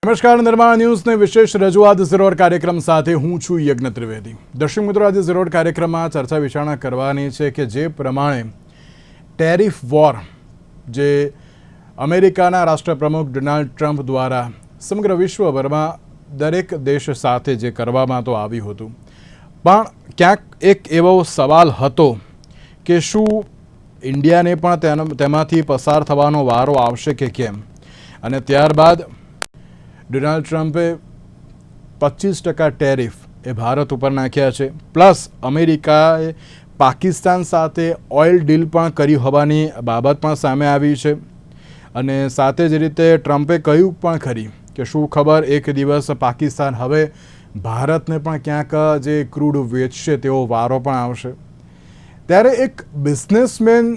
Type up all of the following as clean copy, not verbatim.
નમસ્કાર, નિર્માણ ન્યૂઝની વિશેષ રજૂઆત ઝીરોડ કાર્યક્રમ સાથે હું છું યજ્ઞ ત્રિવેદી. દર્શક મિત્રો, આજે ઝીરોડ કાર્યક્રમમાં ચર્ચા વિચારણા કરવાની છે કે જે પ્રમાણે ટેરિફ વોર જે અમેરિકાના રાષ્ટ્રપ્રમુખ ડોનાલ્ડ ટ્રમ્પ દ્વારા સમગ્ર વિશ્વભરમાં દરેક દેશ સાથે જે કરવામાં તો આવ્યું હતું, પણ ક્યાંક એક એવો સવાલ હતો કે શું ઇન્ડિયાને પણ તેમાંથી પસાર થવાનો વારો આવશે કે કેમ. અને ત્યારબાદ ડોનાલ્ડ ટ્રમ્પે 25% ટેરિફ એ ભારત ઉપર નાખ્યા છે. પ્લસ અમેરિકાએ પાકિસ્તાન સાથે ઓઇલ ડીલ પણ કરી હોવાની બાબત પણ સામે આવી છે. અને સાથે જ રીતે ટ્રમ્પે કહ્યું પણ ખરી કે શું ખબર એક દિવસ પાકિસ્તાન હવે ભારતને પણ ક્યાંક જે ક્રૂડ વેચશે તેવો વારો પણ આવશે. ત્યારે એક બિઝનેસમેન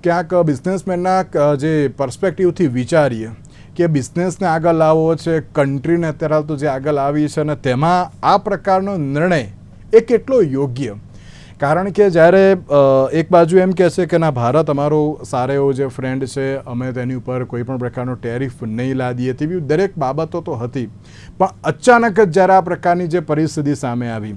ક્યાંક બિઝનેસમેનના જે પર્સપેક્ટિવથી વિચારીએ કે બિઝનેસને આગળ લાવવો છે, કન્ટ્રીને અત્યારે તો જે આગળ આવી છે, અને તેમાં આ પ્રકારનો નિર્ણય એ કેટલો યોગ્ય. કારણ કે જ્યારે એક બાજુ એમ કહે છે કે ના, ભારત અમારો સારો એવો જે ફ્રેન્ડ છે, અમે તેની ઉપર કોઈ પણ પ્રકારનો ટેરિફ નહીં લાદીએ, તેવી દરેક બાબતો તો હતી. પણ અચાનક જ જ્યારે આ પ્રકારની જે પરિસ્થિતિ સામે આવી,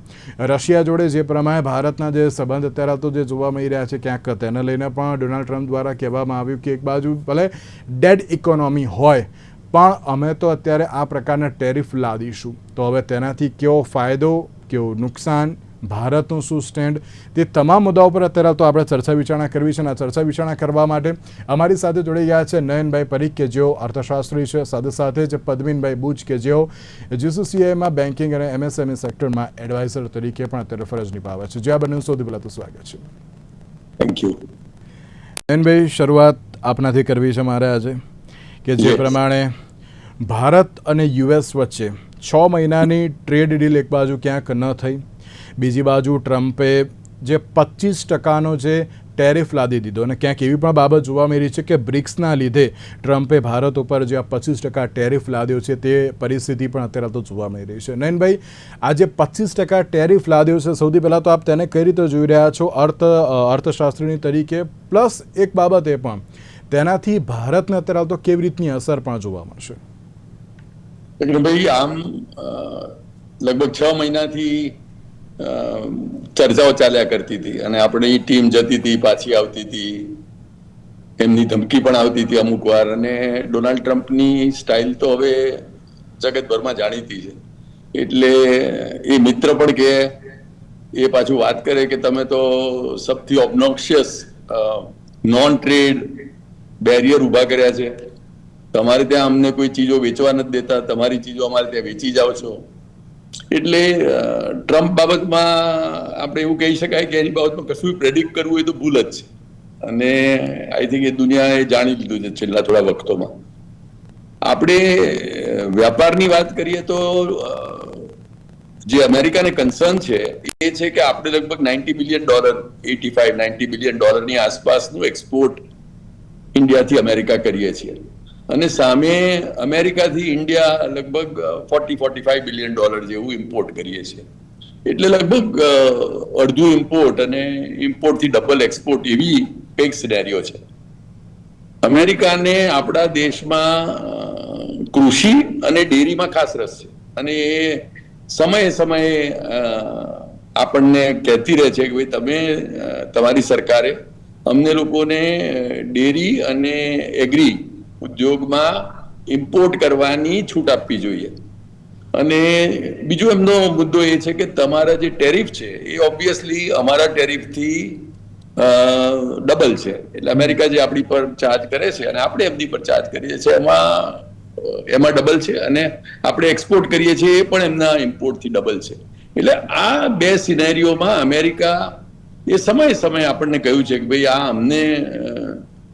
રશિયા જોડે જે પ્રમાણે ભારતના જે સંબંધ અત્યારે તો જે જોવા મળી રહ્યા છે, ક્યાંક તેને લઈને પણ ડોનાલ્ડ ટ્રમ્પ દ્વારા કહેવામાં આવ્યું કે એક બાજુ ભલે ડેડ ઇકોનોમી હોય, પણ અમે તો અત્યારે આ પ્રકારના ટેરિફ લાદીશું. તો હવે તેનાથી કેવો ફાયદો, કેવું નુકસાન, ભારતનું શું સ્ટેન્ડ, તે તમામ મુદ્દાઓ પર અત્યારે તો આપણે ચર્ચા વિચારણા કરવી છે. અને આ ચર્ચા વિચારણા કરવા માટે અમારી સાથે જોડાઈ ગયા છે નયનભાઈ પરીખ કે જેઓ અર્થશાસ્ત્રી છે, સાથે સાથે જ પદ્મિનભાઈ બુચ કે જેઓ જીસીસીઆઈમાં બેન્કિંગ અને એમએસએમઈ સેક્ટરમાં એડવાઇઝર તરીકે પણ અત્યારે ફરજ નિભાવે છે. જે આ બંને સૌથી પહેલાં તો સ્વાગત છે. Thank you. નયનભાઈ, શરૂઆત આપનાથી કરવી છે મારે આજે કે જે પ્રમાણે ભારત અને યુએસ વચ્ચે 6 મહિનાની ટ્રેડ ડીલ એક બાજુ ક્યાંક ન થઈ, બીજી બાજુ ટ્રમ્પે જે 25%નો જે ટેરિફ લાદી દીધો, અને ક્યાંક એવી પણ બાબત જોવા મળી છે કે બ્રિક્સના લીધે ટ્રમ્પે ભારત ઉપર જે આ 25% ટેરિફ લાદ્યો છે તે પરિસ્થિતિ પણ અત્યારે તો જોવા મળી રહી છે. નયનભાઈ, આ જે 25% ટેરિફ લાદ્યો છે, સૌથી પહેલાં તો આપ તેને કઈ રીતે જોઈ રહ્યા છો અર્થશાસ્ત્રીની તરીકે? પ્લસ એક બાબત એ પણ, તેનાથી ભારતને અત્યારે તો કેવી રીતની અસર પણ જોવા મળશે? ભાઈ, આમ લગભગ 6 મહિનાથી ચર્ચાઓ ચાલ્યા કરતી હતી, અને આપણી ટીમ જતી હતી, પાછી આવતી હતી, એમની ધમકી પણ આવતી હતી અમુક વાર. અને ડોનાલ્ડ ટ્રમ્પની સ્ટાઇલ તો હવે જગતભરમાં જાણીતી છે. એટલે એ મિત્ર પણ કે એ પાછું વાત કરે કે તમે તો સૌથી ઓબ્નોક્શિયસ નોન ટ્રેડ બેરિયર ઊભા કર્યા છે, તમારે ત્યાં અમને કોઈ ચીજો વેચવા નથી દેતા, તમારી ચીજો અમારે ત્યાં વેચી જાઓ છો. એટલે ટ્રમ્પ બાબતમાં આપણે એવું કહી શકાય કે એની બાબતમાં કશું પ્રેડિક્ટ કરવું એ તો ભૂલ જ છે. અને આઈ થિંક એ દુનિયાએ જાણી લીધું છે છેલ્લા થોડા વખતોમાં. આપણે વ્યાપારની વાત કરીએ તો જે અમેરિકાને કન્સર્ન છે એ છે કે આપણે લગભગ $90 બિલિયન, 85-90 બિલિયન ડોલરની આસપાસનું એક્સપોર્ટ ઇન્ડિયાથી અમેરિકા કરીએ છીએ, અને સામે અમેરિકાથી ઇન્ડિયા લગભગ $40-45 બિલિયન જેવું ઇમ્પોર્ટ કરીએ છીએ. એટલે લગભગ અડધું ઇમ્પોર્ટ અને ઇમ્પોર્ટથી ડબલ એક્સપોર્ટ એવી એક સિનેરિયો છે. અમેરિકાને આપણા દેશમાં કૃષિ અને ડેરીમાં ખાસ રસ છે, અને એ સમયે સમયે આપણને કહેતી રહે છે કે ભાઈ તમે, તમારી સરકારે અમને લોકોને ડેરી અને એગ્રી ઉદ્યોગમાં ઇમ્પોર્ટ કરવાની છૂટ આપવી જોઈએ. અને બીજો એમનો મુદ્દો એ છે કે તમારા જે ટેરિફ છે એ ઓબ્વિયસલી અમારા ટેરિફથી ડબલ છે. એટલે અમેરિકા જે આપણી પર ચાર્જ કરે છે અને આપણે એમની પર ચાર્જ કરીએ છીએ એમાં ડબલ છે, અને આપણે એક્સપોર્ટ કરીએ છીએ એ પણ એમના ઇમ્પોર્ટથી ડબલ છે. એટલે આ બે સિનેરિયોમાં અમેરિકા એ સમયે સમયે આપણને કહ્યું છે કે ભાઈ આ અમને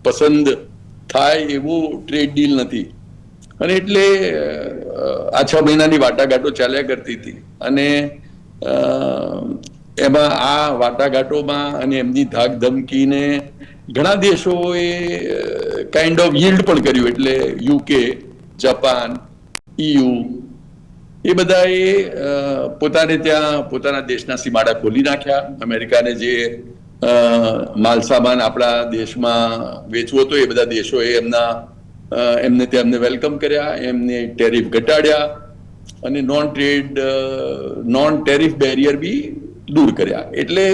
પસંદ થાય એવું ટ્રેડ ડીલ નથી. અને એટલે આ 6 મહિનાની વાટાઘાટો ચાલ્યા કરતી હતી, અને એમાં આ વાટાઘાટોમાં અને એમની ધાક ધમકીને ઘણા દેશોએ કાઇન્ડ ઓફ yielded પણ કર્યું. એટલે યુકે, જાપાન, EU એ બધાએ પોતાને ત્યાં પોતાના દેશના સીમાડા ખોલી નાખ્યા. અમેરિકાને જે માલ સામાન આપણા દેશમાં વેચવો હતો એ બધા દેશોએ એમના એમને તેમને વેલકમ કર્યા, એમને ટેરિફ ઘટાડ્યા અને નોન ટેરિફ બેરિયર બી દૂર કર્યા. એટલે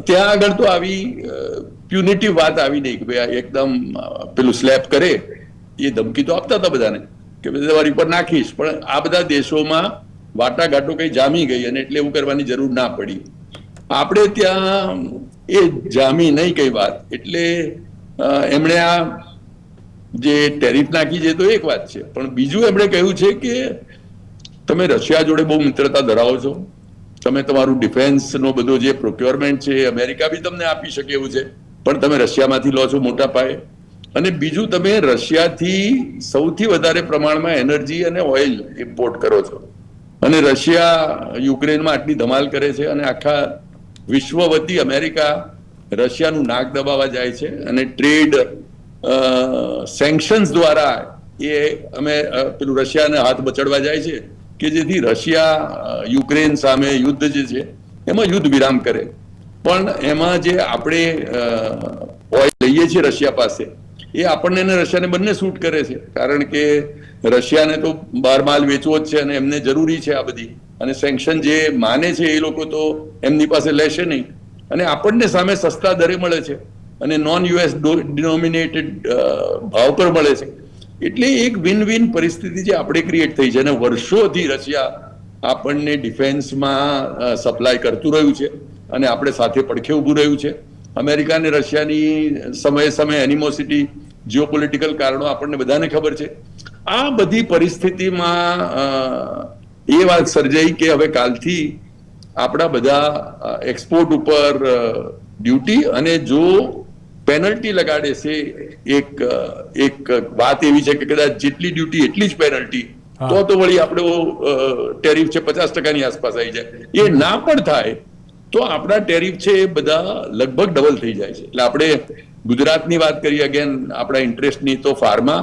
ત્યાં આગળ તો આવી પ્યુનિટિવ વાત આવી નહીં કે ભાઈ એકદમ પેલું સ્લેપ કરે, એ ધમકી તો આપતા હતા બધાને કે તમારી ઉપર નાખીશ, પણ આ બધા દેશોમાં વાટાઘાટો કઈ જામી ગઈ અને એટલે એવું કરવાની જરૂર ના પડી. આપણે ત્યાં એ જામી નહીં કઈ વાત, એટલે એમણે આ જે ટેરિફ નાખી છે તો એક વાત છે, પણ બીજું એમણે કહ્યું છે કે તમે રશિયા જોડે બહુ મિત્રતા ધરાવો છો, તમે તમારું ડિફેન્સનો બધો જે પ્રોક્યોરમેન્ટ છે અમેરિકા બી તમને આપી શકે એવું છે, પણ તમે રશિયામાંથી લો છો મોટા પાયે, અને બીજું તમે રશિયાથી સૌથી વધારે પ્રમાણમાં એનર્જી અને ઓઇલ ઇમ્પોર્ટ કરો છો, અને રશિયા યુક્રેનમાં આટલી ધમાલ કરે છે અને આખા વિશ્વ વતી અમેરિકા રશિયાનું નાક દબાવવા જાય છે અને ટ્રેડ સેન્કશન્સ દ્વારા અમે પેલું રશિયાને હાથ બચડવા જાય છે કે જેથી રશિયા યુક્રેન સામે યુદ્ધ જે છે એમાં યુદ્ધ વિરામ કરે. પણ એમાં જે આપણે ઓઇલ લઈએ છીએ રશિયા પાસે, એ આપણને અને રશિયાને બંને સૂટ કરે છે, કારણ કે રશિયાને તો બહાર માલ વેચવો જ છે અને એમને જરૂરી છે આ બધી, અને સેન્કશન જે માને છે એ લોકો તો એમની પાસે લેશે નહીં, અને આપણને સામે સસ્તા દરે મળે છે અને નોન યુએસ ડિનોમિનેટેડ ભાવ પર મળે છે. એટલે એક વિન વિન પરિસ્થિતિ જે આપણે ક્રિએટ થઈ છે, અને વર્ષોથી રશિયા આપણને ડિફેન્સમાં સપ્લાય કરતું રહ્યું છે અને આપણે સાથે પડખે ઊભું રહ્યું છે. અમેરિકા અને રશિયાની સમયે સમયે એનિમોસિટી, જીઓપોલિટિકલ કારણો આપણને બધાને ખબર છે. આ બધી પરિસ્થિતિમાં એ વાત સર્જાઈ કે હવે કાલથી આપણા બધા એક્સપોર્ટ ઉપર ડ્યુટી, અને જો પેનલ્ટી લગાડે છે, એક વાત એવી છે કે કદાચ જેટલી ડ્યુટી એટલી જ પેનલ્ટી, તો વળી આપણો ટેરિફ છે 50% આસપાસ આવી જાય. એ ના પણ થાય તો આપણા ટેરિફ છે એ બધા લગભગ ડબલ થઈ જાય છે. એટલે આપણે ગુજરાતની વાત કરીએ અગેન આપણા ઇન્ટરેસ્ટની, તો ફાર્મા,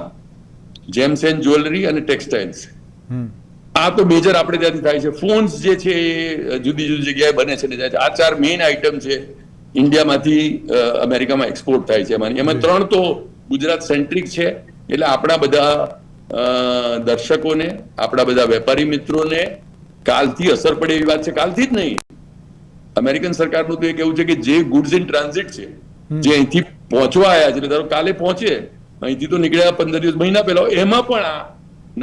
જેમ્સ એન્ડ જ્વેલરી અને ટેક્સટાઇલ્સ, આ તો મેજર આપણે ત્યાંથી થાય છે. ફોન્સ જે છે એ જુદી જુદી જગ્યાએ બને છે ને જાય છે. આ 4 મેઇન આઇટમ છે ઇન્ડિયામાંથી અમેરિકામાં એક્સપોર્ટ થાય છે. એમાં 3 તો ગુજરાત સેન્ટ્રિક છે. એટલે આપણા બધા દર્શકોને, આપણા બધા વેપારી મિત્રોને કાલથી અસર પડે એવી વાત છે. કાલથી જ નહીં, અમેરિકન સરકારનું તો એ કેવું છે કે જે ગુડ્સ ઇન ટ્રાન્ઝિટ છે, જે અહીંથી પહોંચવા આવ્યા છે, ધારો કાલે પહોંચે, અહીંથી તો નીકળ્યા 15 દિવસ મહિના પહેલા, એમાં પણ આ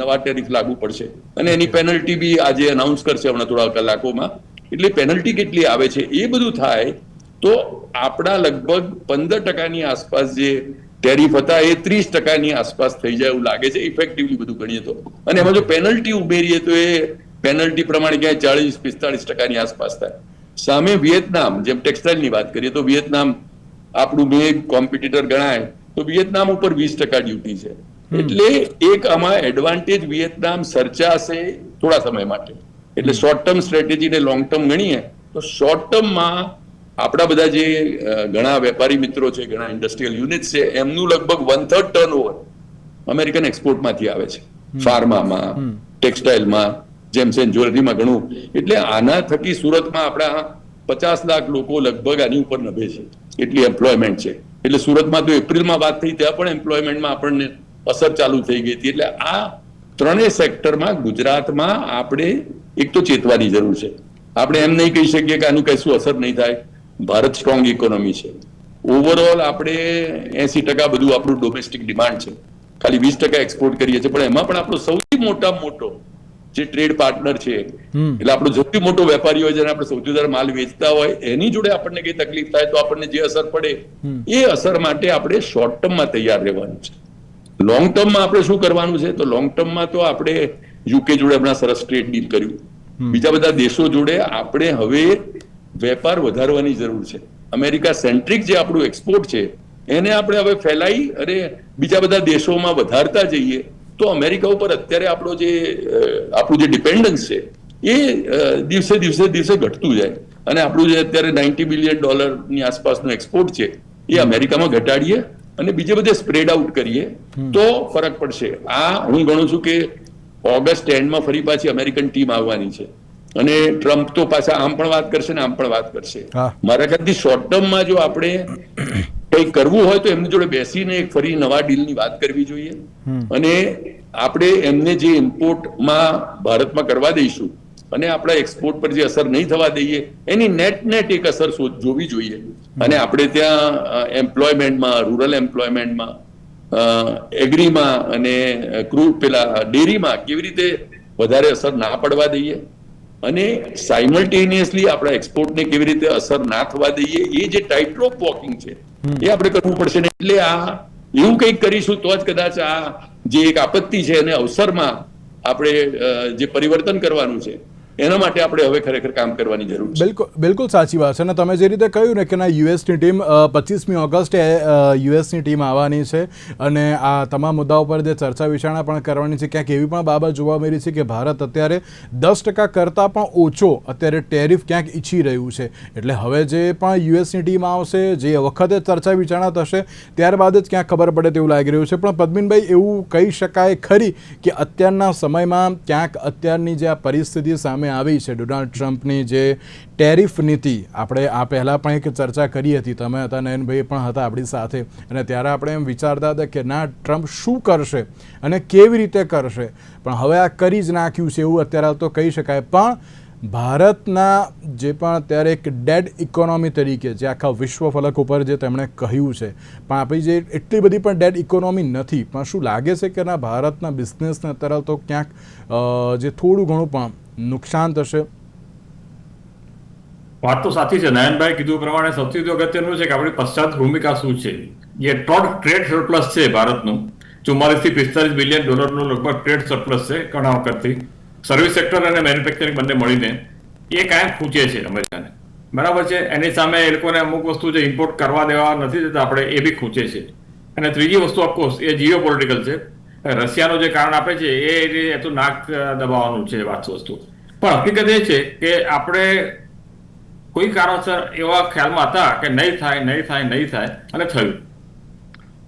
નવા ટેરિફ લાગુ પડશે અને એની પેનલ્ટી બી આજે અનાઉન્સ કરશે હમણાં થોડા કલાકોમાં. એટલે પેનલ્ટી કેટલી આવે છે એ બધું થાય તો આપણા લગભગ 15% આસપાસ જે ટેરિફ હતા એ 30% આસપાસ થઈ જાય એવું લાગે છે, ઇફેક્ટિવલી બધું ગણીએ તો. અને એમાં જો પેનલ્ટી ઉમેરીએ તો એ પેનલ્ટી પ્રમાણે ક્યાંય 40-45% આસપાસ થાય. સામે વિયેતનામ, જેમ ટેક્સટાઇલની વાત કરીએ તો વિયેતનામ આપણું મેં કોમ્પિટિટર ગણાય તો વિયેતનામ ઉપર 20% ડ્યુટી છે. એટલે એક આમાં એડવાન્ટેજ વિયેતનામ સર્જાશે થોડા સમય માટે. એટલે શોર્ટ ટર્મ સ્ટ્રેટેજી ને લોંગ ટર્મ ગણીએ તો શોર્ટ ટર્મમાં આપણા બધા જે ઘણા વેપારી મિત્રો છે, ઘણા ઇન્ડસ્ટ્રીયલ યુનિટ છે, એમનું લગભગ 1/3 ટર્નઓવર અમેરિકન એક્સપોર્ટમાંથી આવે છે. ફાર્મામાં, ટેક્સટાઇલમાં, જેમ્સ એન્ડ જ્વેલરીમાં ઘણું. એટલે આના થકી સુરતમાં આપણા 50 લાખ લોકો લગભગ આની ઉપર નભે છે, એટલી એમ્પ્લોયમેન્ટ છે. એટલે સુરતમાં તો એપ્રિલમાં વાત થઈ ત્યાં પણ એમ્પ્લોયમેન્ટમાં આપણને અસર ચાલુ થઈ ગઈ હતી. એટલે આ 3 સેક્ટરમાં ગુજરાતમાં આપણે એક તો ચેતવાની જરૂર છે. આપણે એમ નહીં કહી શકીએ કે આનું કશું અસર નહીં થાય. ભારત સ્ટ્રોંગ ઇકોનોમી છે. ઓવરઓલ આપણે 80% બધું આપણું ડોમેસ્ટિક ડિમાન્ડ છે, ખાલી 20% એક્સપોર્ટ કરીએ છીએ. પણ એમાં પણ આપણો સૌથી મોટો જે ટ્રેડ પાર્ટનર છે, એટલે આપણો સૌથી મોટો વેપારી હોય, જેને આપણે સૌથી વધારે માલ વેચતા હોય, એની જોડે આપણને કઈ તકલીફ થાય તો આપણને જે અસર પડે એ અસર માટે આપણે શોર્ટ ટર્મમાં તૈયાર રહેવાનું છે. લોંગ ટર્મમાં આપણે શું કરવાનું છે? તો લોંગ ટર્મમાં તો આપણે યુકે જોડે હમણાં સરસ ટ્રેડ ડીલ કર્યું. બીજા બધા દેશો જોડે આપણે હવે વેપાર વધારવાની જરૂર છે. અમેરિકા સેન્ટ્રિક જે આપણું એક્સપોર્ટ છે એને આપણે હવે ફેલાઈ અને બીજા બધા દેશોમાં વધારતા જઈએ તો અમેરિકા ઉપર અત્યારે આપણું જે ડિપેન્ડન્સ છે એ દિવસે દિવસે ઘટતું જાય. અને આપણું જે અત્યારે $90 બિલિયન ની આસપાસનું એક્સપોર્ટ છે એ અમેરિકામાં ઘટાડીએ અને બીજે બધે સ્પ્રેડ આઉટ કરીએ તો ફરક પડશે. આ હું ગણું છું કે ઓગસ્ટ એન્ડમાં ફરી પાછી અમેરિકન ટીમ આવવાની છે અને ટ્રમ્પ તો પાછા આમ પણ વાત કરશે ને આમ પણ વાત કરશે. મારા ખ્યાલથી શોર્ટ ટર્મમાં જો આપણે કંઈક કરવું હોય તો એમની જોડે બેસીને એક ફરી નવા ડીલની વાત કરવી જોઈએ અને આપણે એમને જે ઇમ્પોર્ટમાં ભારતમાં કરવા દઈશું અને આપણા એક્સપોર્ટ પર જે અસર નહીં થવા દઈએ એની નેટ એક અસર જોવી જોઈએ. અને આપણે ત્યાં એમ્પ્લોયમેન્ટમાં, રૂરલ એમ્પ્લોયમેન્ટમાં, એગ્રીમાં અને ડેરીમાં કેવી રીતે વધારે અસર ના પડવા દઈએ અને સાયમલ્ટેનિયસલી આપણા એક્સપોર્ટને કેવી રીતે અસર ના થવા દઈએ, એ જે ટાઇટ રોપ વોકિંગ છે એ આપણે કરવું પડશે ને. એટલે આ એવું કંઈક કરીશું તો જ કદાચ આ જે એક આપત્તિ છે એને અવસરમાં આપણે જે પરિવર્તન કરવાનું છે એના માટે આપણે હવે ખરેખર કામ કરવાની જરૂર છે. બિલકુલ સાચી વાત છે. અને તમે જે રીતે કહ્યું ને કે ના યુએસની ટીમ 25મી ઓગસ્ટે યુએસની ટીમ આવવાની છે અને આ તમામ મુદ્દાઓ પર જે ચર્ચા વિચારણા પણ કરવાની છે. ક્યાંક એવી પણ બાબત જોવા મળી છે કે ભારત અત્યારે 10% કરતાં પણ ઓછો અત્યારે ટેરિફ ક્યાંક ઈચ્છી રહ્યું છે. એટલે હવે જે પણ યુએસની ટીમ આવશે, જે વખતે ચર્ચા વિચારણા થશે ત્યારબાદ જ ક્યાંક ખબર પડે તેવું લાગી રહ્યું છે. પણ પદ્મિનભાઈ, એવું કહી શકાય ખરી કે અત્યારના સમયમાં ક્યાંક અત્યારની જે આ પરિસ્થિતિ સામે આવી છે, ડોનાલ્ડ ટ્રમ્પની જે ટેરિફ નીતિ, આપણે આ પહેલાં પણ એક ચર્ચા કરી હતી, તમે હતા, નયનભાઈ પણ હતા આપણી સાથે, અને ત્યારે આપણે એમ વિચારતા હતા કે ના ટ્રમ્પ શું કરશે અને કેવી રીતે કરશે, પણ હવે આ કરી જ નાખ્યું છે એવું અત્યારે તો કહી શકાય. પણ ભારતના જે પણ અત્યારે એક ડેડ ઇકોનોમી તરીકે જે આખા વિશ્વ ફલક ઉપર જે તેમણે કહ્યું છે, પણ આપણી જે એટલી બધી પણ ડેડ ઇકોનોમી નથી, પણ શું લાગે છે કે ના ભારતના બિઝનેસને અત્યારે તો ક્યાંક જે થોડું ઘણું પણ નુકસાન થશે? વાત તો સાચી છે. નયનભાઈ કીધું પ્રમાણે સૌથી અગત્યનું છે કે આપણી પશ્ચાત ભૂમિકા શું છે. જે ટ્રેડ સરપ્લસ છે ભારતનું, 44 થી 45 બિલિયન ડોલરનું લગભગ ટ્રેડ સરપ્લસ છે ઘણા વખતથી. સર્વિસ સેક્ટર અને મેન્યુફેક્ચરિંગ બંને મળીને એ કાયમ ખૂંચે છે અમેરિકાને, બરાબર છે. એની સામે એ લોકોને અમુક વસ્તુ જે ઇમ્પોર્ટ કરવા દેવા નથી દેતા આપણે, એ બી ખૂંચે છે. અને ત્રીજી વસ્તુ ઓફકોર્સ એ જીઓ પોલિટિકલ છે. રશિયાનું જે કારણ આપે છે એ તો નાક દબાવવાનું છે વાત વસ્તુ. પણ હકીકત એ છે કે આપણે કોઈ કારણસર એવા ખ્યાલમાં હતા કે નહીં થાય અને થયું.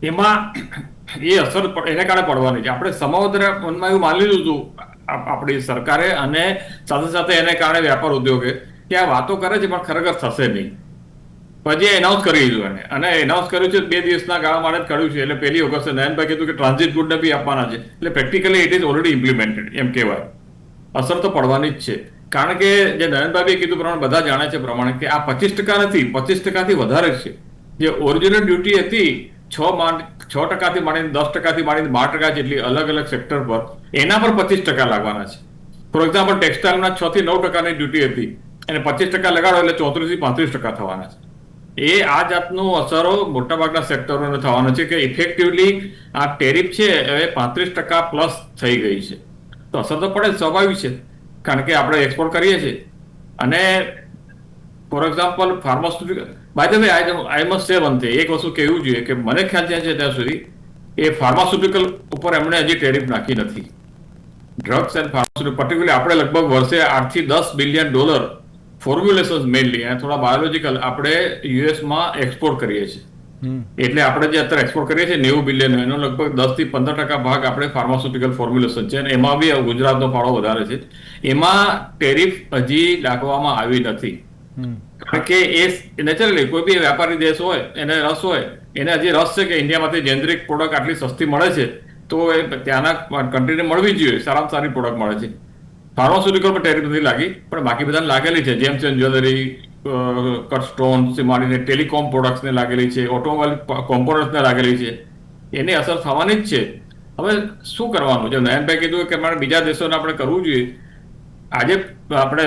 એમાં એ અસર એને કારણે પડવાની છે. આપણે સમગ્ર મનમાં એવું માની લીધું આપણી સરકારે અને સાથે સાથે એને કારણે વ્યાપાર ઉદ્યોગે કે આ વાતો કરે છે પણ ખરેખર થશે નહીં. પછી એનાઉન્સ કરી દીધું એને, અને એનાઉન્સ કર્યું છે 2 દિવસના ગાળા માટે જ કર્યું છે. એટલે 1 ઓગસ્ટે નયનભાઈ કીધું કે ટ્રાન્ઝિટ ગુડને બી આપવાના છે. એટલે practically it is already implemented એમ કહેવાય. અસર તો પડવાની જ છે. કારણ કે જે નયનભાઈ કીધું પ્રમાણે બધા જાણે છે પ્રમાણે કે આ 25% નથી, 25%થી વધારે છે. જે ઓરિજિનલ ડ્યુટી હતી 6% માંડીને 10% માંડીને 12% જેટલી અલગ અલગ સેક્ટર પર, એના પર 25% લાગવાના છે. ફોર એક્ઝામ્પલ ટેક્સટાઇલના 6 થી 9%ની ડ્યુટી હતી અને 25% લગાડો એટલે 34 થી 35% થવાના છે. એ આ જાતનું અસરો મોટાભાગના સેક્ટરોને થવાનો છે કે ઇફેક્ટિવલી આ ટેરિફ છે હવે 35% પ્લસ થઈ ગઈ છે. તો અસર તો પડે, સ્વાભાવિક છે, કારણ કે આપણે એક્સપોર્ટ કરીએ છીએ. અને for example pharmaceutical, by the way I must say one thing, એક વસ્તુ કહેવું જોઈએ કે મને ખ્યાલ છે ત્યાં સુધી એ ફાર્માસ્યુટિકલ ઉપર એમણે હજી ટેરિફ નાખી નથી. ડ્રગ્સ એન્ડ ફાર્માસ્યુટિકલ પર્ટિક્યુલરલી આપણે લગભગ વર્ષે 8 થી 10 બિલિયન ડોલર ફોર્મ્યુલેશન્સ મેઇનલી અને થોડા બાયોલોજીકલ આપણે યુએસમાં એક્સપોર્ટ કરીએ છીએ. એટલે આપણે જે અત્યારે એક્સપોર્ટ કરીએ છીએ 90 બિલિયન, એનો લગભગ 10 થી 15% ભાગ આપણે ફાર્માસ્યુટિકલ ફોર્મ્યુલેશન છે. અને એમાં બી ગુજરાતનો ફાળો વધારે છે. એમાં ટેરિફ હજી લાગવામાં આવી નથી. કારણ કે એ નેચરલી કોઈ બી વ્યાપારી દેશ હોય એને રસ હોય, એને હજી રસ છે કે ઇન્ડિયામાંથી જેનરિક પ્રોડક્ટ આટલી સસ્તી મળે છે તો એ ત્યાંના કન્ટ્રીને મળવી જોઈએ, સારામાં સારી પ્રોડક્ટ મળે છે. ફાર્માસ્યુટિકલ પર ટેરિફ નથી લાગી, પણ બાકી બધાને લાગેલી છે. જેમ્સ એન્ડ જ્વેલરી, કટસ્ટોન્સ માંડીને ટેલિકોમ પ્રોડક્ટ્સને લાગેલી છે, ઓટોમોબાઈલ કોમ્પોનન્ટ્સને લાગેલી છે. એની અસર થવાની જ છે. હવે શું કરવાનું છે? નયનભાઈ કીધું કે મારે બીજા દેશોને આપણે કરવું જોઈએ. આજે આપણે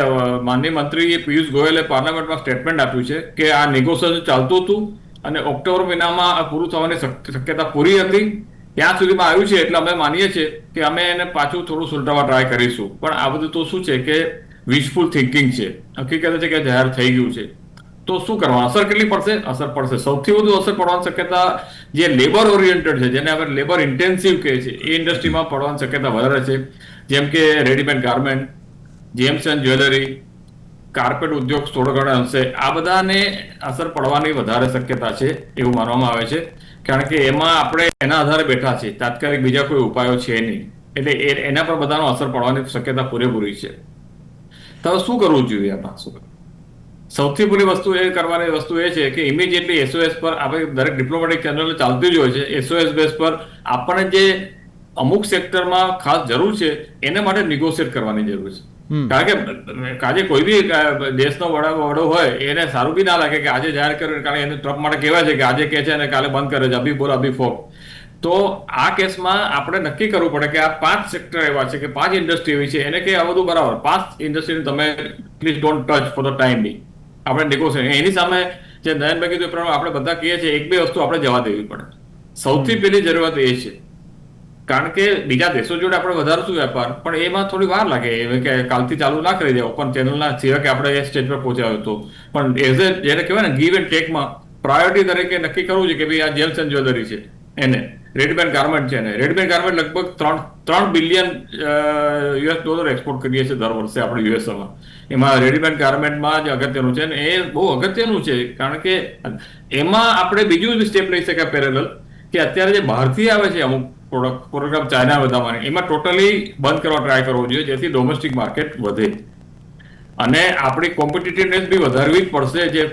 માનનીય મંત્રી પિયુષ ગોયલે પાર્લામેન્ટમાં સ્ટેટમેન્ટ આપ્યું છે કે આ નેગોશિએશન ચાલતું હતું અને ઓક્ટોબર મહિનામાં આ પૂરું થવાની શક્યતા પૂરી હતી. ત્યાં સુધીમાં આવ્યું છે એટલે અમે માનીએ છીએ કે અમે એને પાછું થોડું સુલટાવા ટ્રાય કરીશું. પણ આ બધું તો શું છે કે વિશફુલ થિંકિંગ છે. હકીકત છે કે જાહેર થઈ ગયું છે તો શું કરવાનું? અસર કેટલી પડશે? અસર પડશે. સૌથી વધુ અસર પડવાની શક્યતા જે લેબર ઓરિએન્ટેડ છે, જેને આપણે લેબર ઇન્ટેન્સિવ કહે છે, એ ઇન્ડસ્ટ્રીમાં પડવાની શક્યતા વધારે છે. જેમ કે readymade garment, gems and jewellery, carpet ઉદ્યોગ થોડો ઘણો અંશે, આ બધાને અસર પડવાની વધારે શક્યતા છે એવું માનવામાં આવે છે. કારણ કે એમાં આપણે એના આધારે બેઠા છીએ, તાત્કાલિક બીજા કોઈ ઉપાયો છે નહીં. એટલે એના પર બધાનો અસર પડવાની શક્યતા પૂરેપૂરી છે. તો શું કરવું જોઈએ આમાં? શું કરવું? સૌથી પેલી વસ્તુ એ કરવાની વસ્તુ એ છે કે ઇમિડિયેટલી એસઓએસ પર આપણે દરેક ડિપ્લોમેટિક ચેનલ ચાલતી જ હોય છે. એસઓએસ બેઝ પર આપણને જે અમુક સેક્ટરમાં ખાસ જરૂર છે એને માટે નિગોશિએટ કરવાની જરૂર છે. કારણ કે આજે કોઈ બી દેશનો વડો હોય એને સારું બી ના લાગે કે આજે જાહેર કર્યું, કારણ એને ટ્રમ્પ માટે કહેવાય છે કે આજે કહે છે અને કાલે બંધ કરે છે, અભી બોલ અભી ફોક. તો આ કેસમાં આપણે નક્કી કરવું પડે કે આ 5 સેક્ટર એવા છે કે 5 ઇન્ડસ્ટ્રી એવી છે એને કે આ બધું બરાબર 5 ઇન્ડસ્ટ્રીને તમે please don't touch for the time be. આપણે નેગોશિએટ એની સામે જે નયનભાઈ કીધું એ પ્રમાણે આપણે બધા કહીએ છીએ એક બે વસ્તુ આપણે જવા દેવી પડે. સૌથી પહેલી જરૂરિયાત એ છે, કારણ કે બીજા દેશો જોડે આપણે વધારશું વેપાર, પણ એમાં થોડી વાર લાગે કે કાલથી ચાલુ ના કરી દે ઓપન ચેનલના સિવાય કે આપણે એ સ્ટેજ પર પહોંચ્યા તો. પણ એઝ એ જેને કહેવાય ને ગીવ એન્ડ ટેકમાં પ્રાયોરિટી તરીકે નક્કી કરવું છે કે ભાઈ આ જેમ્સ એન્ડ જ્વેલરી છે એને, રેડીમેડ ગાર્મેન્ટ છે ને, રેડીમેડ ગાર્મેન્ટ લગભગ 3 બિલિયન US$ એક્સપોર્ટ કરીએ છીએ દર વર્ષે આપણે યુએસએમાં. એમાં રેડીમેડ ગાર્મેન્ટમાં જ અગત્યનું છે ને એ બહુ અગત્યનું છે, કારણ કે એમાં આપણે બીજું સ્ટેપ લઈ શકાય પેરેલલ કે અત્યારે જે બહારથી આવે છે અમુક પ્રોગ્રામ ચાઇના વધારવાની, એમાં ટોટલી બંધ કરવા ટ્રાય કરવો જોઈએ જેથી ડોમેસ્ટિક માર્કેટ વધે. અને આપણી કોમ્પિટિટિવનેસ બી વધારવી જ પડશે, જે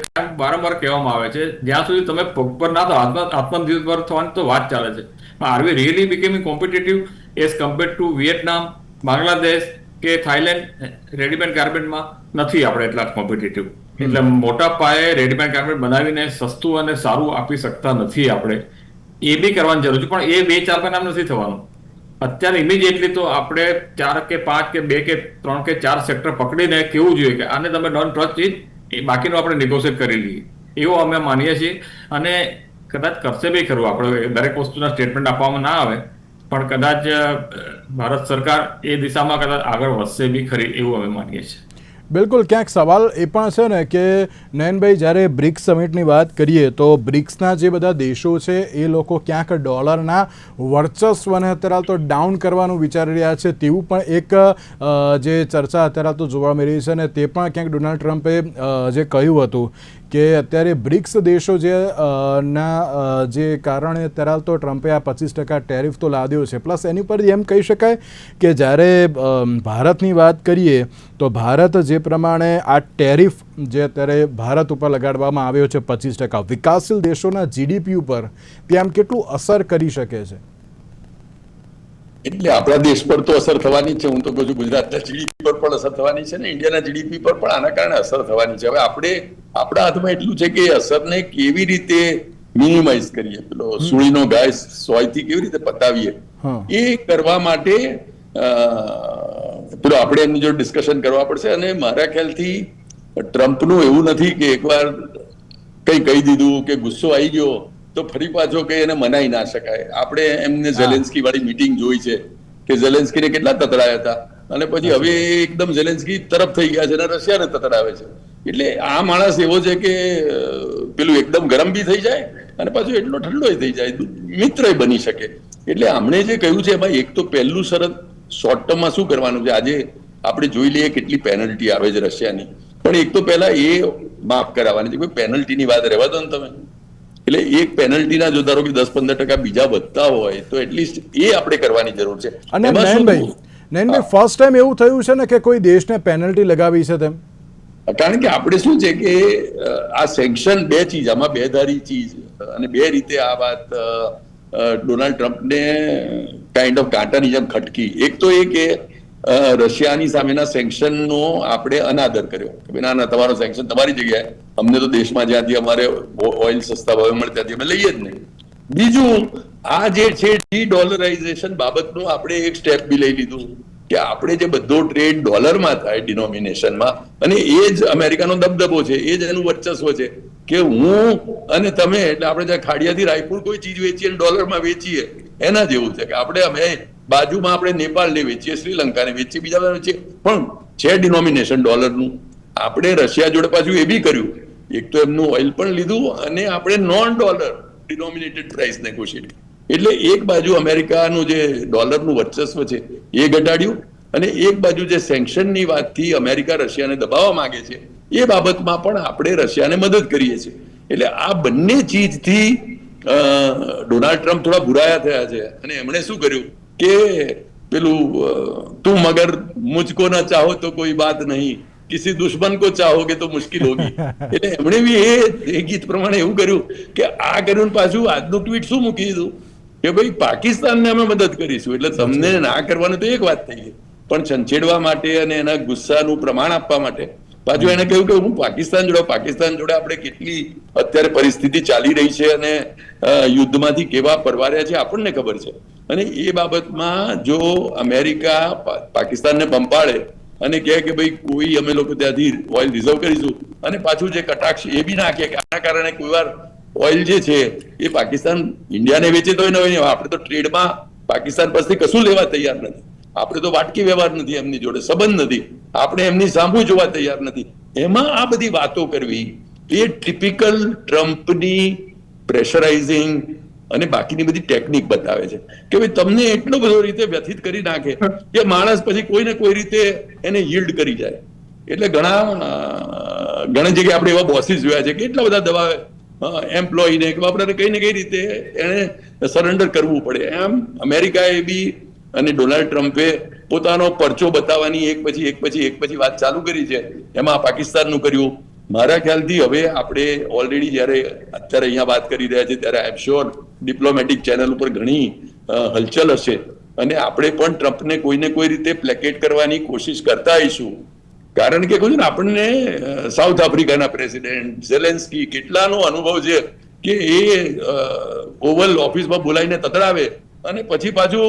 વારંવાર કહેવામાં આવે છે જ્યાં સુધી તમે પગ પર ના તો આત્મનિર્ભર થવાની તો વાત ચાલે છે. Are we really becoming competitive as compared to Vietnam, Bangladesh કે થાઈલેન્ડ? રેડીમેડ ગાર્મેન્ટમાં નથી આપણે એટલા કોમ્પિટિટિવ. એટલે મોટા પાયે રેડીમેડ ગાર્મેન્ટ બનાવીને સસ્તું અને સારું આપી શકતા નથી આપણે. એ બી કરવાની જરૂર છે, પણ એ 2-4 મહિનામાં નથી થવાનું. અત્યારે ઇમિડિયેટલી તો આપણે 4 કે 5 કે 2 કે 3 કે 4 સેક્ટર પકડીને કેવું જોઈએ કે આને તમે ડોન્ટ ટચ ઇટ, એ બાકીનું આપણે નેગોશિએટ કરી લઈએ, એવો અમે માનીએ છીએ. અને કદાચ કરશે બી ખરું, આપણે દરેક વસ્તુના સ્ટેટમેન્ટ આપવામાં ના આવે, પણ કદાચ ભારત સરકાર એ દિશામાં કદાચ આગળ વધશે બી ખરી એવું અમે માનીએ છીએ. બિલકુલ. ક્યાંક સવાલ એ પણ છે ને કે નયનભાઈ, જ્યારે બ્રિક્સ સમિટની વાત કરીએ તો બ્રિક્સના જે બધા દેશો છે એ લોકો ક્યાંક ડોલરના વર્ચસ્વને અત્યારે તો ડાઉન કરવાનું વિચારી રહ્યા છે તેવું પણ એક જે ચર્ચા અત્યારે તો જોવા મળી રહી છે. અને તે પણ ક્યાંક ડોનાલ્ડ ટ્રમ્પે જે કહ્યું હતું કે અત્યારે બ્રિક્સ દેશો જે કારણે અત્યારે તો ટ્રમ્પે આ 25% ટેરિફ તો લાદ્યો છે. પ્લસ એની પર એમ કહી શકાય કે જ્યારે ભારતની વાત કરીએ તો ભારત જે પ્રમાણે આ ટેરિફ જે અત્યારે ભારત ઉપર લગાડવામાં આવ્યો છે 25%, વિકાસશીલ દેશોના જીડીપી ઉપર ત્યાં કેટલું અસર કરી શકે છે? એટલે આપણા દેશ પર તો અસર થવાની છે. હું તો કહું છું ગુજરાતના જીડીપી પર પણ અસર થવાની છે ને ઇન્ડિયાના જીડીપી પર પણ આના કારણે અસર થવાની છે. હવે આપણા હાથમાં એટલું છે કે અસરને કેવી રીતે મિનિમાઇઝ કરીએ, પેલો સુળીનો ગાય સોયથી કેવી રીતે પતાવીએ, એ કરવા માટે પેલો આપણે એમની જોડે ડિસ્કશન કરવા પડશે. અને મારા ખ્યાલથી ટ્રમ્પનું એવું નથી કે એકવાર કઈ કહી દીધું કે ગુસ્સો આવી ગયો તો ફરી પાછો કઈ એને મનાઈ ના શકાય. આપણે એમને ઝેલેન્સ્કી વાળી મીટિંગ જોઈ છે કે ઝેલેન્સ્કીને કેટલા તતડાયા હતા અને પછી હવે એકદમ ઝેલેન્સ્કી તરફ થઈ ગયા છે અને રશિયાને તતડાવે છે. એટલે આ માણસ એવો છે કે પેલું એકદમ ગરમ બી થઈ જાય અને પાછું એટલો ઠંડો થઈ જાય, મિત્ર બની શકે. એટલે હમણે જે કહ્યું છે એમાં એક તો પહેલું શરત શોર્ટ ટર્મમાં શું કરવાનું છે, આજે આપણે જોઈ લઈએ કેટલી પેનલ્ટી આવે છે રશિયાની, પણ એક તો પહેલા એ માફ કરાવવાની છે. કોઈ પેનલ્ટીની વાત રહેવા દો ને તમે. એટલે એક પેનલ્ટીના જો ધારો કે 10-15% બીજા વધતા હોય તો એટલીસ્ટ એ આપણે કરવાની જરૂર છે. અને નયનભાઈ ફર્સ્ટ ટાઈમ એવું થયું છે ને કે કોઈ દેશને પેનલ્ટી લગાવી છે તેમ? કારણ કે આપણે શું છે કે આ સેન્કશન બે ચીજ, આમાં બે ધારી ચીજ, અને બે રીતે આ વાત ડોનાલ્ડ ટ્રમ્પને કાઇન્ડ ઓફ કાંટાની જેમ ખટકી. એક તો એ કે રશિયાની સામેના સેન્કશનનો આપણે અનાદર કર્યો કે ના ના, તમારો સેન્કશન તમારી જગ્યાએ, અમને તો દેશમાં જ્યાંથી અમારે ઓઇલ સસ્તા ભાવે મળે ત્યાંથી અમે લઈએ જ નહીં. બીજું, આ જે છે ડી-ડોલરાઇઝેશન બાબતનું આપણે એક સ્ટેપ બી લઈ લીધું કે આપણે જે બધો ટ્રેડ ડોલરમાં થાય ડિનોમિનેશનમાં, અને એ જ અમેરિકાનો દબદબો છે, એ જ એનું વર્ચસ્વ છે કે હું અને તમે, એટલે આપણે જ્યાં ખાડિયાથી રાયપુર કોઈ ચીજ વેચીએ ડોલરમાં વેચીએ એના જેવું છે કે અમે બાજુમાં આપણે નેપાળને વેચીએ, શ્રીલંકાને વેચીએ, બીજા વેચીએ, પણ છે ડિનોમિનેશન ડોલરનું. આપણે રશિયા જોડે પાછું એ બી કર્યું, એક તો એમનું ઓઇલ પણ લીધું અને આપણે નોન ડોલર ડિનોમિનેટેડ પ્રાઇસ નેગોશિએટ. એટલે એક બાજુ અમેરિકાનું જે ડોલરનું વર્ચસ્વ છે એ ઘટાડ્યું, અને એક બાજુ જે સેન્કશનની વાતથી અમેરિકા રશિયાને દબાવવા માંગે છે એ બાબતમાં પણ આપણે રશિયાને મદદ કરીએ છીએ. એટલે આ બંને ચીજથી ડોનાલ્ડ ટ્રમ્પ થોડા ભુરાયા થયા છે. અને એમણે શું કર્યું કે પેલું તું મગર મુજકો ના ચાહો તો કોઈ બાત નહીં, કિસી દુશ્મન કો ચાહોગે તો મુશ્किल होगी. એટલે એમણે બી એ ગીત પ્રમાણે એવું કર્યું કે આ કર્યું ને પાછું આજનું ટ્વીટ શું મૂકી દીધું કે ભાઈ પાકિસ્તાનને અમે મદદ કરીશું. એટલે તમને ના કરવાનું તો એક વાત થઈ ગઈ, પણ છંછેડવા માટે અને એના ગુસ્સાનું પ્રમાણ આપવા માટે પાછું એને કહ્યું કે હું પાકિસ્તાન જોડે આપણે કેટલી અત્યારે પરિસ્થિતિ ચાલી રહી છે અને યુદ્ધમાંથી કેવા પરવાર્યા છે આપણને ખબર છે. અને એ બાબતમાં જો અમેરિકા પાકિસ્તાનને પંપાળે અને કહે કે ભાઈ કોઈ અમે લોકો ત્યાંથી ઓઇલ રિઝર્વ કરીશું અને પાછું જે કટાક્ષ એ બી નાખે કે આના કારણે કોઈ વાર ઓઇલ જે છે એ પાકિસ્તાન ઇન્ડિયાને વેચે તો આપણે તો ટ્રેડમાં પાકિસ્તાન પાસેથી કશું લેવા તૈયાર નથી. આપણે તો વાટકી વ્યવહાર નથી, એમની જોડે સંબંધ નથી, આપણે એમની સામું જોવા તૈયાર નથી. એમાં આ બધી વાતો કરવી એ ટિપિકલ ટ્રમ્પની પ્રેશરાઇઝિંગ અને બાકીની બધી ટેકનિક બતાવે છે કે ભાઈ તમને એટલો બધો રીતે વ્યથિત કરી નાખે કે માણસ પછી કોઈ ને કોઈ રીતે એને yield કરી જાય. એટલે ઘણી જગ્યાએ આપણે એવા બોસીસ જોયા છે કે એટલા બધા દબાવે એમ્પ્લોયને કે આપણે કઈ ને કઈ રીતે એને સરેન્ડર કરવું પડે. એમ અમેરિકાએ બી અને ડોનાલ્ડ ટ્રમ્પે પોતાનો પરચો બતાવવાની એક પછી વાત ચાલુ કરી છે. એમાં પાકિસ્તાનનું કર્યું. મારા ખ્યાલથી હવે આપણે ઓલરેડી જયારે અત્યારે અહીંયા વાત કરી રહ્યા છે ત્યારે આઈ એમ શ્યોર ડિપ્લોમેટિક ચેનલ ઉપર ઘણી હલચલ હશે અને આપણે પણ ટ્રમ્પને કોઈને કોઈ રીતે પ્લેકેટ કરવાની કોશિશ કરતા આવીશું. કારણ કે કહ્યું ને આપણને સાઉથ આફ્રિકાના પ્રેસિડેન્ટ ઝેલેન્સ્કી કેટલાનો અનુભવ છે કે એ ઓવલ ઓફિસમાં બોલાવીને તતડાવે અને પછી પાછું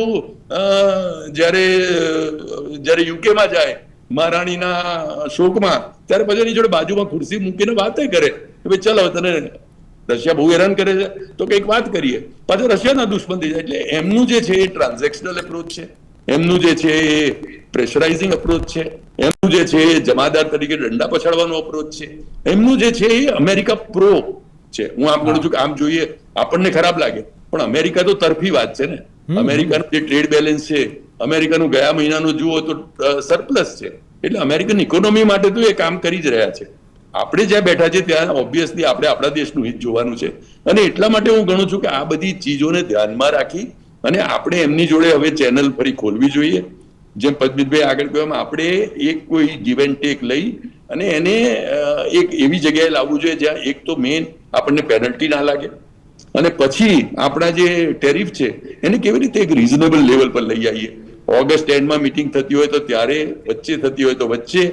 જયારે યુકેમાં જાય મહારાણીના શોકમાં ત્યારે પછી એની જોડે બાજુમાં ખુરશી મૂકીને વાત કરે કે ભાઈ ચાલો તને રશિયા બહુ હેરાન કરે છે તો કંઈક વાત કરીએ. પાછું રશિયાના દુશ્મન થઈ જાય. એટલે એમનું જે છે એ ટ્રાન્ઝેક્શનલ એપ્રોચ છે, એમનું જે છે એ પ્રેશરાઇઝિંગ અપ્રોચ છે, એમનું જે છે એ જમાદાર તરીકે દંડા પછાડવાનો અપ્રોચ છે, એમનું જે છે એ અમેરિકા પ્રો છે. હું આમ ગણું છું કે આમ જોઈએ આપણને ખરાબ લાગે પણ અમેરિકા તો તરફી વાત છે ને. અમેરિકાનું જે ટ્રેડ બેલેન્સ છે, અમેરિકાનું ગયા મહિનાનું જુઓ તો સરપ્લસ છે. એટલે અમેરિકન ઇકોનોમી માટે તો એ કામ કરી જ રહ્યા છે. આપણે જ્યાં બેઠા છે ત્યાં ઓબ્વિયસલી આપણે આપણા દેશનું હિત જોવાનું છે અને એટલા માટે હું ગણું છું કે આ બધી ચીજોને ધ્યાનમાં રાખી અને આપણે એમની જોડે હવે ચેનલ ફરી ખોલવી જોઈએ. જેમ પદ્મિતભાઈ આગળ કહ્યું આપણે એક કોઈ ગીવ એન્ડ ટેક લઈ અને એને એક એવી જગ્યાએ લાવવું જોઈએ જ્યાં એક તો મેઇન આપણને પેનલ્ટી ના લાગે અને પછી આપણા જે ટેરિફ છે એને કેવી રીતે એક રીઝનેબલ લેવલ પર લઈ આવીએ. ઓગસ્ટ એન્ડમાં મીટિંગ થતી હોય તો ત્યારે વચ્ચે થતી હોય તો વચ્ચે,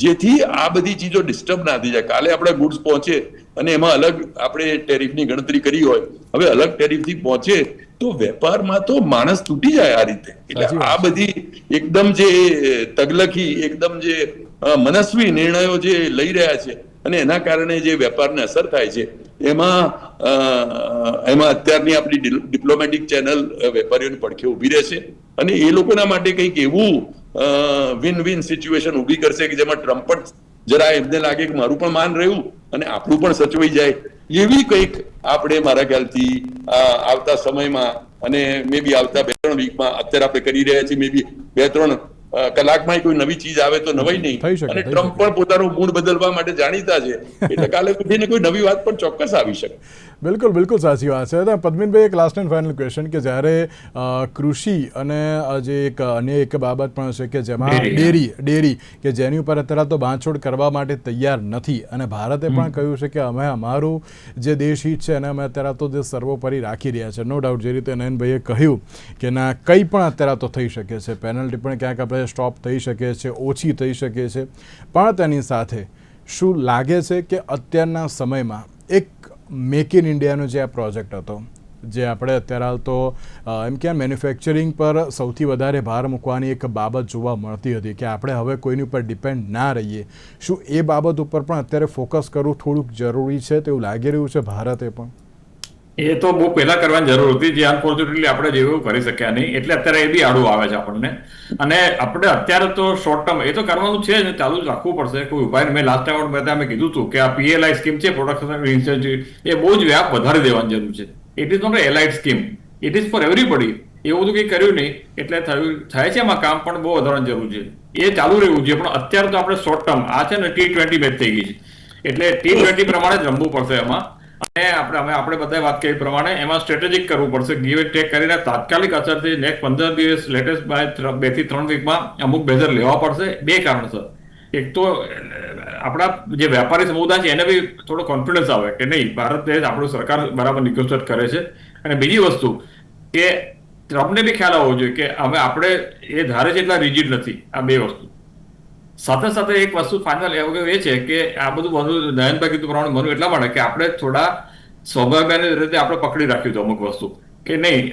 જેથી આ બધી ચીજો ડિસ્ટર્બ ના થઈ જાય. કાલે આપણા ગુડ્સ પહોંચે અને એમાં અલગ આપણે ટેરિફની ગણતરી કરી હોય, હવે અલગ ટેરિફથી પહોંચે તો વેપારમાં તો માણસ તૂટી જાય આ રીતે. એટલે આ બધી એકદમ જે તગલકી એકદમ જે મનસ્વી નિર્ણયો જે લઈ રહ્યા છે અને એના કારણે જે વેપારને અસર થાય છે એમાં અત્યારની આપણી ડિપ્લોમેટિક ચેનલ વેપારીઓની પડખે ઉભી રહેશે અને એ લોકોના માટે કંઈક એવું વિન વિન સિચ્યુએશન ઉભી કરશે કે જેમાં ટ્રમ્પ પણ જરા એમને લાગે કે મારું પણ માન રહ્યું અને આપણું પણ સચવાઈ જાય. એવી કંઈક આપણે મારા ખ્યાલથી આવતા સમયમાં અને મે બી આવતા 2-3 વીકમાં અત્યારે આપણે કરી રહ્યા છીએ, મે બી 2-3 કલાકમાં કોઈ નવી ચીજ આવે તો નવાઈ નહીં. અને ટ્રમ્પ પણ પોતાનું મૂડ બદલવા માટે જાણીતા છે એટલે કાલે ઉઠીને કોઈ નવી વાત પણ ચોક્કસ આવી શકે. બિલકુલ સાચી વાત છે. પદ્મિનભાઈ, એક લાસ્ટ એન્ડ ફાઇનલ ક્વેશ્ચન કે જ્યારે કૃષિ અને જે એક અન્ય એક બાબત પણ છે કે જેમાં ડેરી કે જેની ઉપર અત્યારે તો બાંધછોડ કરવા માટે તૈયાર નથી અને ભારતે પણ કહ્યું છે કે અમે અમારું જે દેશ હિત છે અને અમે અત્યારે તો જે સર્વોપરી રાખી રહ્યા છે. નો ડાઉટ જે રીતે નયનભાઈએ કહ્યું કે ના કંઈ પણ અત્યારે તો થઈ શકે છે, પેનલ્ટી પણ ક્યાંક આપણે સ્ટોપ થઈ શકે છે, ઓછી થઈ શકે છે, પણ તેની સાથે શું લાગે છે કે અત્યારના સમયમાં એક મેક ઇન ઇન્ડિયાનો જે આ પ્રોજેક્ટ હતો જે આપણે અત્યારે હાલ તો એમ કે મેન્યુફેક્ચરિંગ પર સૌથી વધારે ભાર મૂકવાની એક બાબત જોવા મળતી હતી કે આપણે હવે કોઈની ઉપર ડિપેન્ડ ના રહીએ, શું એ બાબત ઉપર પણ અત્યારે ફોકસ કરવું થોડુંક જરૂરી છે તેવું લાગી રહ્યું છે ભારતે પણ? એ તો બહુ પહેલા કરવાની જરૂર હતી જે અનફોર્ચ્યુનેટલી આપણે જેવું કરી શક્યા નહીં એટલે અત્યારે એ બી આડું આવે છે આપણને. અને આપણે અત્યારે તો શોર્ટ ટર્મ એ તો કરવાનું છે જ, ચાલુ જ રાખવું પડશે. કોઈ ઉપાય મેં લાસ્ટ ટાઈમ મેં કીધું હતું કે આ PLI સ્કીમ છે, પ્રોડક્શન ઇન્સેન્ટિવ, એ બહુ જ વ્યાપ વધારે દેવાની જરૂર છે. It is not allied scheme, it is for everybody. એવું બધું કંઈ કર્યું નહીં એટલે થાય છે એમાં કામ પણ બહુ વધારવાની જરૂર છે. એ ચાલુ રહેવું છે પણ અત્યારે તો આપણે શોર્ટ ટર્મ આ છે ને T20 મેચ થઈ ગઈ છે એટલે T20 પ્રમાણે જ રમવું પડશે એમાં. અને આપણે બધા વાત કરી પ્રમાણે એમાં સ્ટ્રેટેજિક કરવું પડશે, ગીવ એન્ડ ટેક કરીને તાત્કાલિક અસરથી નેક્સ્ટ 15 દિવસ લેટેસ્ટ બાય 2 થી 3 વીકમાં અમુક મેજર લેવા પડશે. 2 કારણસર. એક તો આપણા જે વેપારી સમુદાય છે એને બી થોડો કોન્ફિડન્સ આવે કે નહીં, ભારત દેશ આપણું સરકાર બરાબર નિગોશિએટ કરે છે. અને બીજી વસ્તુ કે ટ્રમ્પને બી ખ્યાલ આવવો જોઈએ કે હવે આપણે એ ધારે છે એટલા રિજિડ નથી. આ બે વસ્તુ સાથે સાથે એક વસ્તુ ફાઇનલ એ છે કે આ બધું નયનભાઈ કીધું પ્રમાણે બન્યું એટલા માટે કે આપણે થોડા સ્વાભાવિક રીતે આપણે પકડી રાખ્યું હતું અમુક વસ્તુ કે નહીં,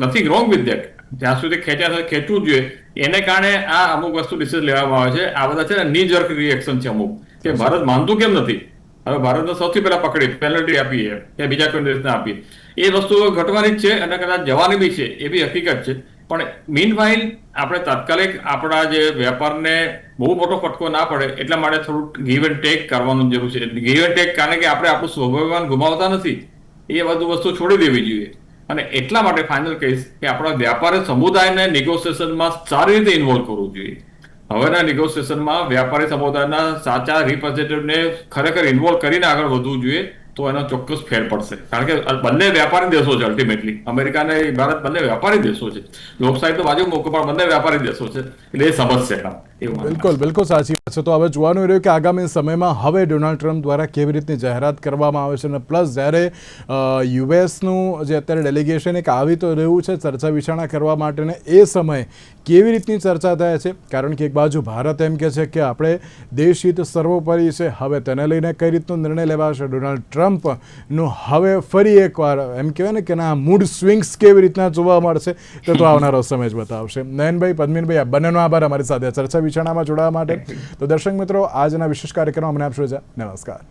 નથિંગ રોંગ વિથ ધેટ. જ્યાં સુધી ખેંચવું જોઈએ એને કારણે આ અમુક વસ્તુ ડિસિઝન લેવામાં આવે છે. આ બધા છે ને ની જર્ક રિએક્શન છે અમુક, કે ભારત માનતું કેમ નથી. હવે ભારતને સૌથી પહેલા પકડી પેનલ્ટી આપીએ કે બીજા કોઈ દેશને આપીએ, એ વસ્તુ ઘટવાની જ છે અને કદાચ જવાની બી છે, એ બી હકીકત છે. પણ મીન વાઇલ આપણે તાત્કાલિક આપણા જે વેપારને બહુ મોટો ફટકો ના પડે એટલા માટે થોડું ગીવ એન્ડ ટેક કરવાનું જરૂર છે. ગીવ એન્ડ ટેક કારણ કે આપણે આપણું સ્વાભિમાન ગુમાવતા નથી, એ બધું વસ્તુ છોડી દેવી જોઈએ. અને એટલા માટે ફાઇનલ કહીશ કે આપણા વ્યાપારી સમુદાયને નેગોશિએશનમાં સારી રીતે ઇન્વોલ્વ કરવું જોઈએ. હવેના નેગોશિએશનમાં વ્યાપારી સમુદાયના સાચા રિપ્રેઝેન્ટેટિવને ખરેખર ઇન્વોલ્વ કરીને આગળ વધવું જોઈએ, તો એનો ચોક્કસ ફેર પડશે. કારણ કે બંને વ્યાપારી દેશો છે અલ્ટિમેટલી, અમેરિકા અને ભારત બંને વ્યાપારી દેશો છે. લોકશાહી તો બાજુ મૂકો પણ બંને વ્યાપારી દેશો છે, એટલે એ સમજશે કામ. બિલકુલ સાચી વાત છે. તો હવે જોવાનું રહ્યું કે આગામી સમયમાં હવે ડોનાલ્ડ ટ્રમ્પ દ્વારા કેવી રીતની જાહેરાત કરવામાં આવે છે, અને પ્લસ જ્યારે યુએસનું જે અત્યારે ડેલિગેશન એક આવી તો રહ્યું છે ચર્ચા વિચારણા કરવા માટે, ને એ સમયે કેવી રીતની ચર્ચા થાય છે. કારણ કે એક બાજુ ભારત એમ કહે છે કે આપણે દેશ હિત સર્વોપરી છે, હવે તેને લઈને કઈ રીતનો નિર્ણય લેવાશે. ડોનાલ્ડ ટ્રમ્પનું હવે ફરી એકવાર એમ કહેવાય ને કે ના મૂડ સ્વિંગ્સ કેવી રીતના જોવા મળશે તો આવનારો સમય જ બતાવશે. નયનભાઈ, પદ્મિનભાઈ, આ બંનેનો આભાર અમારી સાથે ચર્ચા વિચારણામાં જોડાવા માટે. તો દર્શક મિત્રો, આજના વિશેષ કાર્યક્રમમાં અમને આપશો રજા. નમસ્કાર.